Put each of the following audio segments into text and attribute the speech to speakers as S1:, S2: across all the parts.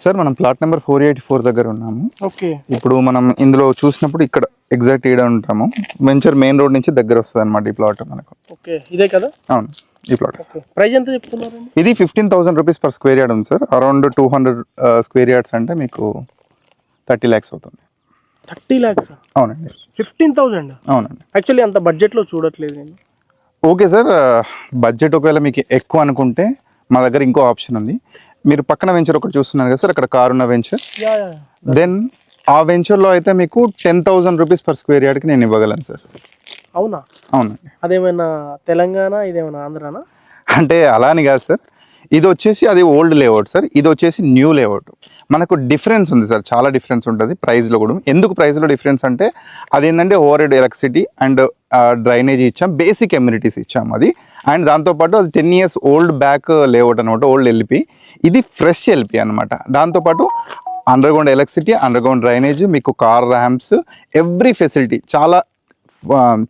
S1: Sir మనం plot number 484 దగ్గర ఉన్నాము.
S2: ఓకే.
S1: ఇప్పుడు మనం ఇందులో చూసినప్పుడు ఇక్కడ ఎగ్జాక్ట్ ఈడ ఉంటాము. వెంచర్ మెయిన్ రోడ్ నుంచి దగ్గర వస్తుంది అనమాట ఈ ప్లాట్ మనకు.
S2: ఓకే, ఇదే కదా?
S1: అవును, ఈ ప్లాట్.
S2: ప్రైస్ ఎంత చెప్తున్నారు?
S1: ఇది 15,000 రూపీస్ పర్ స్క్వేర్ యార్డ్ ఉంది సార్. అరౌండ్ 200 స్క్వేర్ యార్డ్స్ అంటే మీకు 30 lakhs అవుతుంది.
S2: 30 lakhs?
S1: అవునండి.
S2: 15,000?
S1: అవునండి.
S2: యాక్చువల్లీ అంత బడ్జెట్లో చూడట్లేదు నేను.
S1: ఓకే సార్, బడ్జెట్ ఒకవేళ మీకు ఎక్కువ అనుకుంటే మా దగ్గర ఇంకో ఆప్షన్ ఉంది. మీరు పక్కన వెంచర్ ఒకటి చూస్తున్నారు కదా సార్, అక్కడ కారున్న వెంచర్. దెన్ ఆ వెంచర్లో అయితే మీకు 10,000 రూపీస్ పర్ స్క్వేర్ యార్డ్కి నేను ఇవ్వగలను సార్.
S2: అవునా?
S1: అవునండి.
S2: అదేమైనా తెలంగాణ, ఇదేమైనా ఆంధ్రానా?
S1: అంటే అలా అని కాదు సార్, ఇది వచ్చేసి అది ఓల్డ్ లేఅవుట్ సార్, ఇది వచ్చేసి న్యూ లేఅవుట్. మనకు డిఫరెన్స్ ఉంది సార్, చాలా డిఫరెన్స్ ఉంటుంది ప్రైస్లో కూడా. ఎందుకు ప్రైస్లో డిఫరెన్స్ అంటే అదేంటంటే over head electricity and drainage ఇచ్చాం, బేసిక్ ఎమ్యూనిటీస్ ఇచ్చాం అది. అండ్ దాంతోపాటు అది 10 years ఓల్డ్ బ్యాక్ లేఅవుట్ అనమాట, ఓల్డ్ ఎల్పి. ఇది ఫ్రెష్ ఎల్పి అనమాట. దాంతోపాటు అండర్గ్రౌండ్ ఎలక్ట్రిసిటీ, అండర్గ్రౌండ్ డ్రైనేజ్, మీకు కార్ ర్యాంప్స్, ఎవ్రీ ఫెసిలిటీ,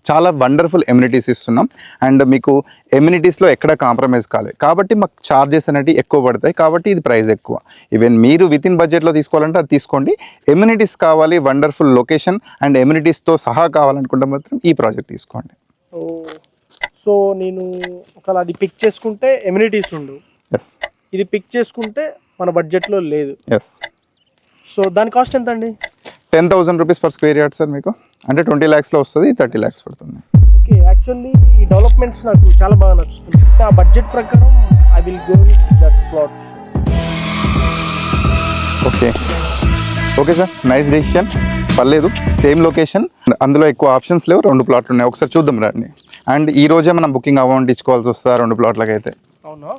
S1: చాలా వండర్ఫుల్ ఎమ్యూనిటీస్ ఇస్తున్నాం. అండ్ మీకు ఎమ్యూనిటీస్లో ఎక్కడ కాంప్రమైజ్ కాలేదు కాబట్టి మాకు ఛార్జెస్ అనేవి ఎక్కువ పడతాయి, కాబట్టి ఇది ప్రైస్ ఎక్కువ. ఈవెన్ మీరు విత్ ఇన్ బడ్జెట్లో తీసుకోవాలంటే అది తీసుకోండి. ఎమ్యూనిటీస్ కావాలి, వండర్ఫుల్ లొకేషన్ అండ్ ఎమ్యూనిటీస్తో సహా కావాలనుకుంటే మాత్రం ఈ ప్రాజెక్ట్ తీసుకోండి.
S2: సో నేను ఒకవేళ అది పిక్ చేసుకుంటే ఎమ్యూనిటీస్ ఉండు, ఇది పిక్ చేసుకుంటే మన బడ్జెట్లో లేదు. సో దాని కాస్ట్ ఎంత అండి?
S1: 10,000 rupees per square yard sir. మీకు అంటే 20 lakhsలో వస్తుంది, 30 lakhs పడుతుంది.
S2: ఓకే, యాక్చువల్లీ ఈ డెవలప్మెంట్స్ నాకు చాలా బాగా నచ్చుతుంది. ఆ బడ్జెట్ ప్రకారం I will go with that plot. Okay
S1: sir, nice decision. పర్లేదు, సేమ్ లొకేషన్, అందులో ఎక్కువ ఆప్షన్స్ లేవు, 2 ప్లాట్లు ఉన్నాయి. ఒకసారి చూద్దాం రండి. అండ్ ఈ రోజే మనం బుకింగ్ అమౌంట్ ఇచ్చుకోవాల్సి వస్తుంది 2 ప్లాట్లకి అయితే.
S2: అవునా?